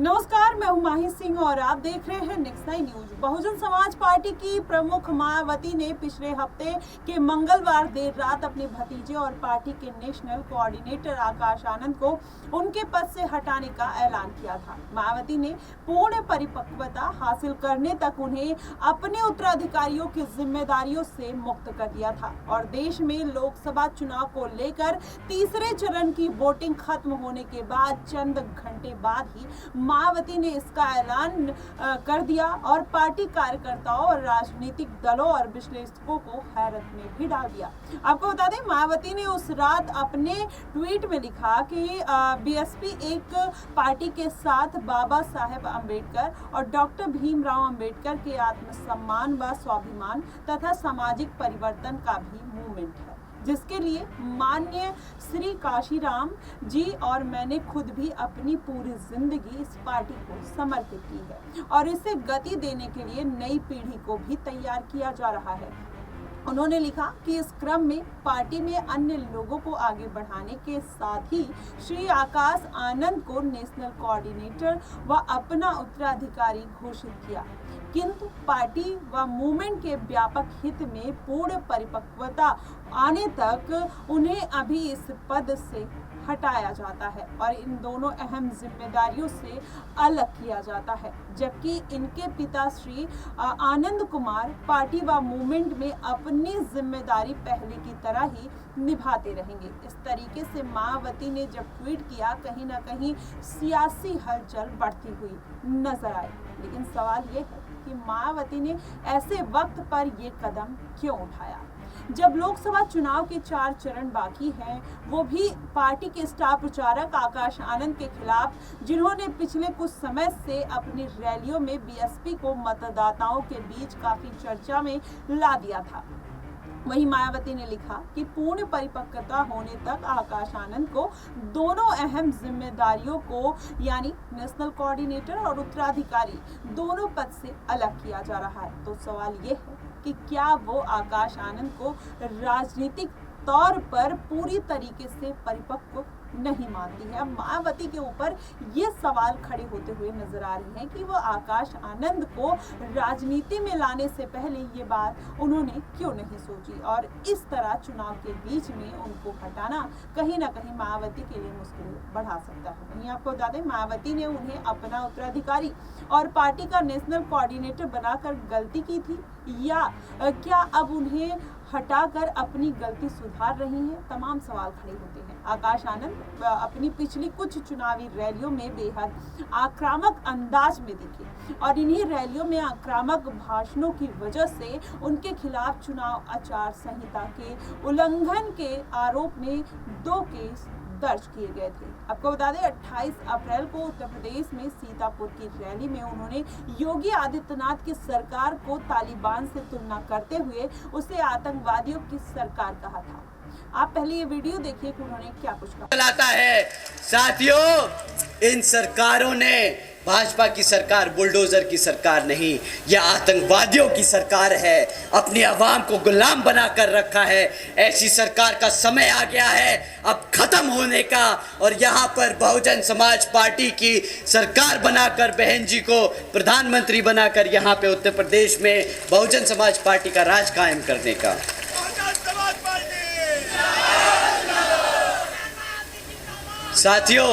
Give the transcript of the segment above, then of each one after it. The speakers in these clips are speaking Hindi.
नमस्कार, मैं हूं माही सिंह और आप देख रहे हैं next 9 news. Bahujan Samaj party की प्रमुख मायावती ने पिछले हफ्ते के मंगलवार देर रात अपने भतीजे और पार्टी के नेशनल कोऑर्डिनेटर आकाश आनंद को उनके पद से हटाने का ऐलान किया था। मायावती ने पूर्ण परिपक्वता हासिल करने तक उन्हें अपने उत्तराधिकारियों की जिम्मेदारियों से मुक्त कर दिया था और देश में लोकसभा चुनाव को लेकर तीसरे चरण की वोटिंग खत्म होने के बाद चंद घंटे बाद ही मायावती ने इसका ऐलान कर दिया और पार्टी कार्यकर्ताओं और राजनीतिक दलों और विश्लेषकों को हैरत में भी डाल दिया। आपको बता दें, मायावती ने उस रात अपने ट्वीट में लिखा कि बीएसपी एक पार्टी के साथ बाबा साहेब अम्बेडकर और डॉक्टर भीमराव अम्बेडकर के आत्मसम्मान व स्वाभिमान तथा सामाजिक परिवर्तन का भी मूवमेंट है, जिसके लिए माननीय श्री काशीराम जी और मैंने खुद भी अपनी पूरी जिंदगी इस पार्टी को समर्पित की है और इसे गति देने के लिए नई पीढ़ी को भी तैयार किया जा रहा है। उन्होंने लिखा कि इस क्रम में पार्टी में अन्य लोगों को आगे बढ़ाने के साथ ही श्री आकाश आनंद को नेशनल कोऑर्डिनेटर व अपना उत्तराधिकारी घोषित किया, किंतु पार्टी व मूवमेंट के व्यापक हित में पूर्ण परिपक्वता आने तक उन्हें अभी इस पद से हटाया जाता है और इन दोनों अहम जिम्मेदारियों से अलग किया जाता है, जबकि इनके पिता श्री आनंद कुमार पार्टी व मूवमेंट में अपनी जिम्मेदारी पहले की तरह ही निभाते रहेंगे। इस तरीके से मायावती ने जब ट्वीट किया, कहीं ना कहीं सियासी हलचल बढ़ती हुई नजर आई। लेकिन सवाल ये है कि मायावती ने ऐसे वक्त पर ये कदम क्यों उठाया जब लोकसभा चुनाव के 4 चरण बाकी हैं, वो भी पार्टी के स्टार प्रचारक आकाश आनंद के खिलाफ, जिन्होंने पिछले कुछ समय से अपनी रैलियों में बीएसपी को मतदाताओं के बीच काफी चर्चा में ला दिया था। वहीं मायावती ने लिखा कि पूर्ण परिपक्वता होने तक आकाश आनंद को दोनों अहम जिम्मेदारियों को यानी नेशनल कोऑर्डिनेटर और उत्तराधिकारी दोनों पद से अलग किया जा रहा है। तो सवाल ये है कि क्या वो आकाश आनंद को राजनीतिक तौर पर पूरी तरीके से परिपक्व नहीं मानती है। मायावती के ऊपर ये सवाल खड़े होते हुए नजर आ रहे हैं कि वो आकाश आनंद को राजनीति में लाने से पहले ये बात उन्होंने क्यों नहीं सोची और इस तरह चुनाव के बीच में उनको हटाना कहीं ना कहीं मायावती के लिए मुश्किल बढ़ा सकता है। वहीं आपको बता दें, मायावती ने उन्हें अपना उत्तराधिकारी और पार्टी का नेशनल कोऑर्डिनेटर बनाकर गलती की थी या क्या अब उन्हें हटाकर अपनी गलती सुधार रही हैं? तमाम सवाल खड़े होते हैं। आकाश आनंद अपनी पिछली कुछ चुनावी रैलियों में बेहद आक्रामक अंदाज में दिखे और इन्हीं रैलियों में आक्रामक भाषणों की वजह से उनके खिलाफ चुनाव आचार संहिता के उल्लंघन के आरोप में 2 केस दर्ज किए गए थे। आपको बता दें, 28 अप्रैल को उत्तर प्रदेश में सीतापुर की रैली में उन्होंने योगी आदित्यनाथ की सरकार को तालिबान से तुलना करते हुए उसे आतंकवादियों की सरकार कहा था। आप पहले ये वीडियो देखिए कि उन्होंने क्या कुछ कहा। चलाता है साथियों, इन सरकारों ने भाजपा की सरकार बुलडोजर की सरकार नहीं, यह आतंकवादियों की सरकार है। अपनी आवाम को गुलाम बना कर रखा है। ऐसी सरकार का समय आ गया है अब खत्म होने का और यहाँ पर बहुजन समाज पार्टी की सरकार बनाकर बहन जी को प्रधानमंत्री बनाकर यहाँ पे उत्तर प्रदेश में बहुजन समाज पार्टी का राज कायम करने का। साथियों,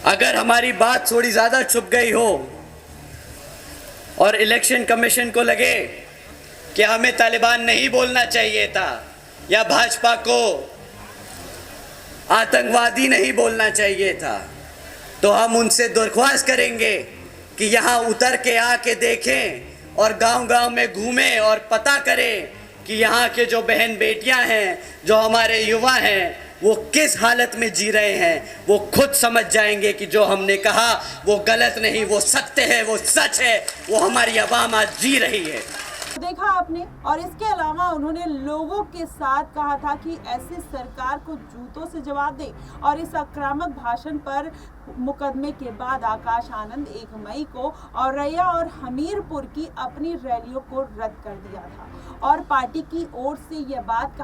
अगर हमारी बात थोड़ी ज़्यादा छुप गई हो और इलेक्शन कमीशन को लगे कि हमें तालिबान नहीं बोलना चाहिए था या भाजपा को आतंकवादी नहीं बोलना चाहिए था, तो हम उनसे दरख्वास्त करेंगे कि यहाँ उतर के आके देखें और गांव-गांव में घूमें और पता करें कि यहाँ के जो बहन बेटियाँ हैं, जो हमारे युवा हैं, वो किस हालत में जी रहे हैं। वो खुद समझ जाएंगे कि जो हमने कहा वो गलत नहीं, वो सत्य है, वो सच है, वो हमारी आवाम आज जी रही है। देखा आपने। और इसके अलावा उन्होंने लोगों के साथ कहा था कि ऐसी सरकार को जूतों से जवाब दे। और इस आक्रामक भाषण पर मुकदमे के बाद आकाश आनंद 1 मई को औरैया और हमीरपुर की अपनी रैलियों को रद्द कर दिया था। और पार्टी की ओर से यह बात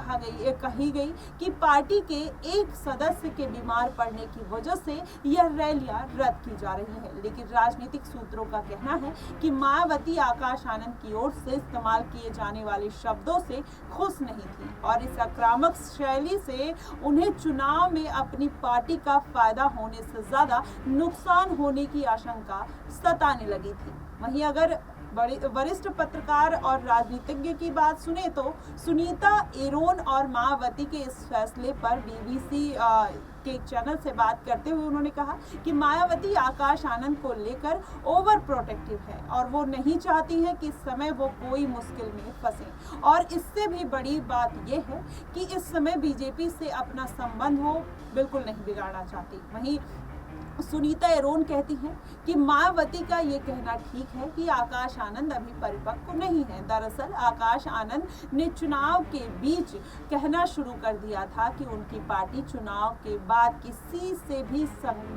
कही गई कि पार्टी के एक सदस्य के बीमार पड़ने की वजह से यह रैलियां रद्द की जा रही हैं। लेकिन राजनीतिक सूत्रों का कहना है कि मायावती आकाश आनंद की ओर से इस्तेमाल किए जाने वाले शब्दों से खुश नहीं थी और इस आक्रामक शैली से उन्हें चुनाव में अपनी पार्टी का फायदा होने से ज्यादा नुकसान होने की आशंका सताने लगी थी। वहीं अगर वरिष्ठ पत्रकार और राजनीतिज्ञ की बात सुने तो सुनीता एरोन और मायावती के इस फैसले पर बीबीसी के एक चैनल से बात करते हुए उन्होंने कहा कि मायावती आकाश आनंद को लेकर ओवर प्रोटेक्टिव है और वो नहीं चाहती है कि इस समय वो कोई मुश्किल में फंसे। और इससे भी बड़ी बात ये है कि इस समय बीजेपी से अपना संबंध वो बिल्कुल नहीं बिगाड़ना चाहती। वहीं सुनीता एरोन कहती हैं कि मायावती का ये कहना ठीक है कि आकाश आनंद अभी परिपक्व नहीं है। दरअसल आकाश आनंद ने चुनाव के बीच कहना शुरू कर दिया था कि उनकी पार्टी चुनाव के बाद किसी से भी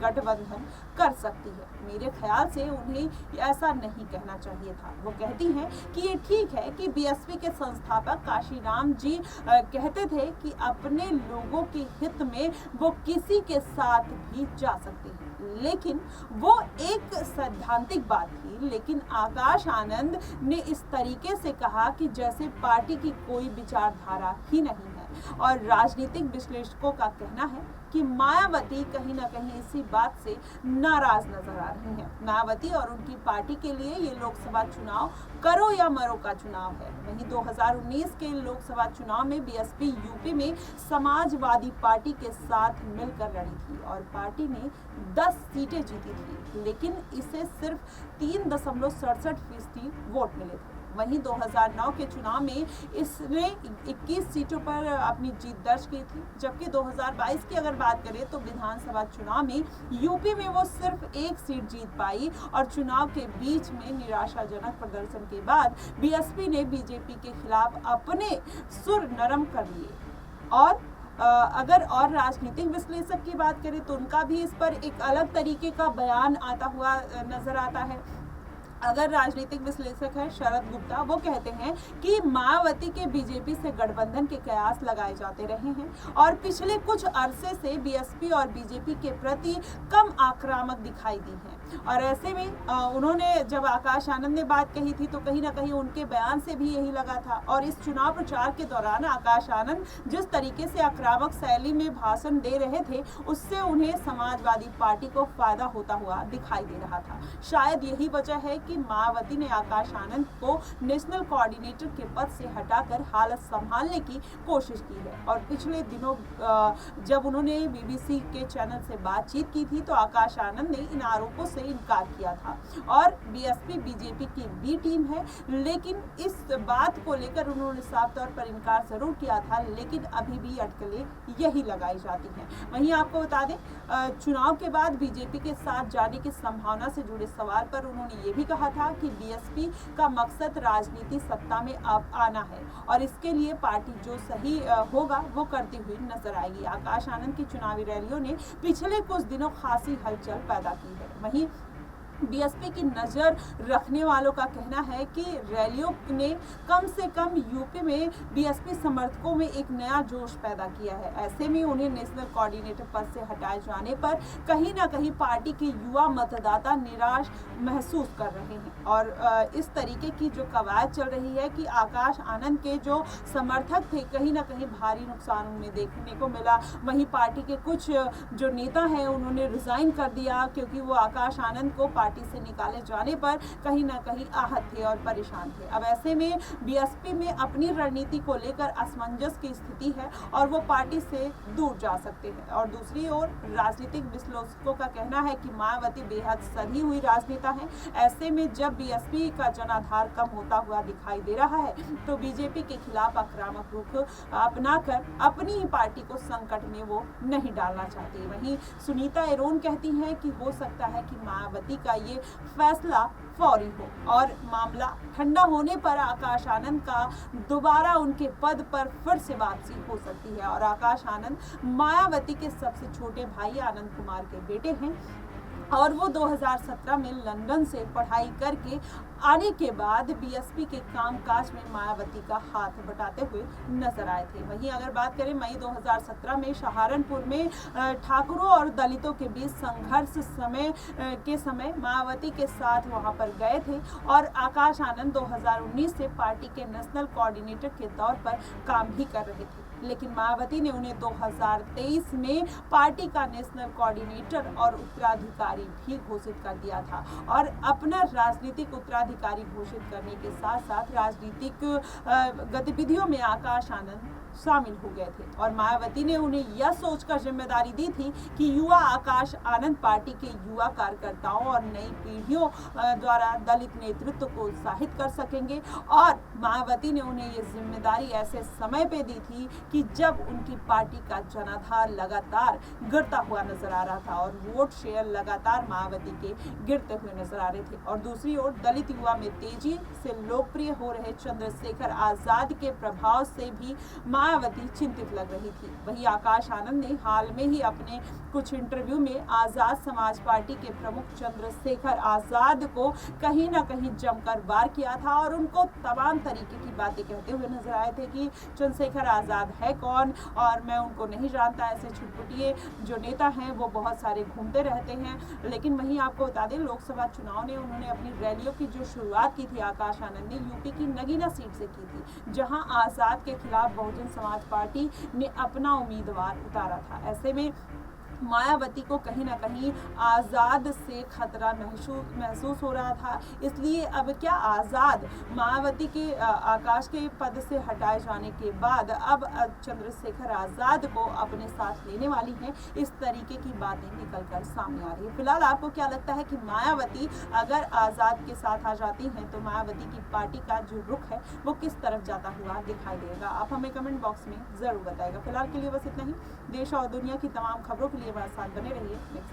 गठबंधन कर सकती है। मेरे ख्याल से उन्हें ऐसा नहीं कहना चाहिए था। वो कहती हैं कि ये ठीक है कि बीएसपी के संस्थापक काशीराम जी कहते थे कि अपने लोगों के हित में वो किसी के साथ भी जा सकते हैं, लेकिन वो एक सैद्धांतिक बात थी। लेकिन आकाश आनंद ने इस तरीके से कहा कि जैसे पार्टी की कोई विचारधारा ही नहीं है। और राजनीतिक विश्लेषकों का कहना है कि मायावती कहीं ना कहीं इसी बात से नाराज नजर आ रही हैं। मायावती और उनकी पार्टी के लिए ये लोकसभा चुनाव करो या मरो का चुनाव है। वहीं 2019 के लोकसभा चुनाव में बीएसपी यूपी में समाजवादी पार्टी के साथ मिलकर लड़ी थी और पार्टी ने 10 सीटें जीती थी, लेकिन इसे सिर्फ 3.67% वोट मिले थे। वहीं 2009 के चुनाव में इसने 21 सीटों पर अपनी जीत दर्ज की थी, जबकि 2022 की अगर बात करें तो विधानसभा चुनाव में यूपी में वो सिर्फ 1 सीट जीत पाई और चुनाव के बीच में निराशाजनक प्रदर्शन के बाद बीएसपी ने बीजेपी के खिलाफ अपने सुर नरम कर लिए। और अगर और राजनीतिक विश्लेषक की बात करें तो उनका भी इस पर एक अलग तरीके का बयान आता हुआ नजर आता है। अगर राजनीतिक विश्लेषक है शरद गुप्ता, वो कहते हैं कि मायावती के बीजेपी से गठबंधन के कयास लगाए जाते रहे हैं और पिछले कुछ अरसे से बीएसपी और बीजेपी के प्रति कम आक्रामक दिखाई दी हैं। और ऐसे में उन्होंने जब आकाश आनंद ने बात कही थी तो कहीं ना कहीं उनके बयान से भी यही लगा था। और इस चुनाव प्रचार के दौरान आकाश आनंद जिस तरीके से आक्रामक शैली में भाषण दे रहे थे उससे उन्हें समाजवादी पार्टी को फायदा होता हुआ दिखाई दे रहा था। शायद यही वजह है कि मायावती ने आकाश आनंद को नेशनल कोऑर्डिनेटर के पद से हटाकर हालत संभालने की कोशिश की है। और पिछले दिनों जब उन्होंने बीबीसी के चैनल से बातचीत की थी तो आकाश आनंद ने इन आरोपों से इनकार किया था। और बीएसपी बीजेपी की बी टीम है, लेकिन इस बात को लेकर उन्होंने साफ तौर पर इनकार जरूर किया था, लेकिन अभी भी अटकलें यही लगाई जाती हैं। वहीं आपको बता दें चुनाव के बाद बीजेपी के साथ जाने की संभावना से जुड़े सवाल पर उन्होंने ये भी कहा था कि बीएसपी का मकसद राजनीति सत्ता में अब आना है और इसके लिए पार्टी जो सही होगा वो करती हुई नजर आएगी। आकाश आनंद की चुनावी रैलियों ने पिछले कुछ दिनों खासी हलचल पैदा की है। वहीं बीएसपी की नज़र रखने वालों का कहना है कि रैलियों ने कम से कम यूपी में बीएसपी समर्थकों में एक नया जोश पैदा किया है। ऐसे में उन्हें नेशनल कोऑर्डिनेटर पद से हटाए जाने पर कहीं ना कहीं पार्टी के युवा मतदाता निराश महसूस कर रहे हैं। और इस तरीके की जो कवायद चल रही है कि आकाश आनंद के जो समर्थक थे कहीं ना कहीं भारी नुकसान उन्हें देखने को मिला। वहीं पार्टी के कुछ जो नेता हैं उन्होंने रिजाइन कर दिया क्योंकि वो आकाश आनंद को पार्टी से निकाले जाने पर कहीं ना कहीं आहत थे और परेशान थे। अब ऐसे में बीएसपी में अपनी रणनीति को लेकर असमंजस की स्थिति है और वो पार्टी से दूर जा सकते हैं। और दूसरी ओर राजनीतिक विश्लेषकों का कहना है कि मायावती बेहद सधी हुई राजनेता हैं। ऐसे में जब बीएसपी का जनाधार कम होता हुआ दिखाई दे रहा है तो बीजेपी के खिलाफ आक्रामक रुख अपनाकर अपनी ही पार्टी को संकट में वो नहीं डालना चाहती। वहीं सुनीता एरोन कहती हैं कि हो सकता है कि मायावती का ये फैसला फौरी हो और मामला ठंडा होने पर आकाश आनंद का दोबारा उनके पद पर फिर से वापसी हो सकती है। और आकाश आनंद मायावती के सबसे छोटे भाई आनंद कुमार के बेटे हैं और वो 2017 में लंदन से पढ़ाई करके आने के बाद बीएसपी के कामकाज में मायावती का हाथ बटाते हुए नजर आए थे। वहीं अगर बात करें मई 2017 में सहारनपुर में ठाकुरों और दलितों के बीच संघर्ष के समय मायावती के साथ वहां पर गए थे और आकाश आनंद 2019 से पार्टी के नेशनल कोऑर्डिनेटर के तौर पर काम भी कर रहे थे, लेकिन मायावती ने उन्हें 2023 में पार्टी का नेशनल कोऑर्डिनेटर और उत्तराधिकारी भी घोषित कर दिया था और अपना राजनीतिक उत्तराधिकारी घोषित करने के साथ साथ राजनीतिक गतिविधियों में आकाश आनंद शामिल हो गए थे। और मायावती ने उन्हें यह सोचकर जिम्मेदारी दी थी कि युवा आकाश आनंद पार्टी के युवा कार्यकर्ताओं और नई पीढ़ियों द्वारा दलित नेतृत्व को उत्साहित कर सकेंगे। और मायावती ने उन्हें ये जिम्मेदारी ऐसे समय पे दी थी कि जब उनकी पार्टी का जनाधार लगातार गिरता हुआ नजर आ रहा था और वोट शेयर लगातार मायावती के गिरते हुए नजर आ रहे थे। और दूसरी ओर दलित युवा में तेजी से लोकप्रिय हो रहे चंद्रशेखर आजाद के प्रभाव से भी मायावती चिंतित लग रही थी। वहीं आकाश आनंद ने हाल में ही अपने कुछ इंटरव्यू में आजाद समाज पार्टी के प्रमुख चंद्रशेखर आजाद को कहीं ना कहीं जमकर वार किया था और उनको तमाम तरीके की बातें कहते हुए नजर आए थे कि चंद्रशेखर आजाद है कौन और मैं उनको नहीं जानता, ऐसे छुटपुटिए जो नेता हैं वो बहुत सारे घूमते रहते हैं। लेकिन वहीं आपको बता दें लोकसभा चुनाव ने उन्होंने अपनी रैलियों की जो शुरुआत की थी आकाश आनंद ने यूपी की नगीना सीट से की थी, जहां आजाद के खिलाफ बहुजन समाज पार्टी ने अपना उम्मीदवार उतारा था। ऐसे में मायावती को कहीं ना कहीं आज़ाद से खतरा महसूस हो रहा था, इसलिए अब क्या आज़ाद मायावती के आकाश के पद से हटाए जाने के बाद अब चंद्रशेखर आज़ाद को अपने साथ लेने वाली हैं, इस तरीके की बातें निकलकर सामने आ रही है। फिलहाल आपको क्या लगता है कि मायावती अगर आज़ाद के साथ आ जाती हैं तो मायावती की पार्टी का जो रुख है वो किस तरफ जाता हुआ दिखाई देगा? आप हमें कमेंट बॉक्स में ज़रूर बताएगा। फिलहाल के लिए बस इतना ही। देश और दुनिया की तमाम खबरों के लिए हमारे साथ बने रहिए। नेक्स्ट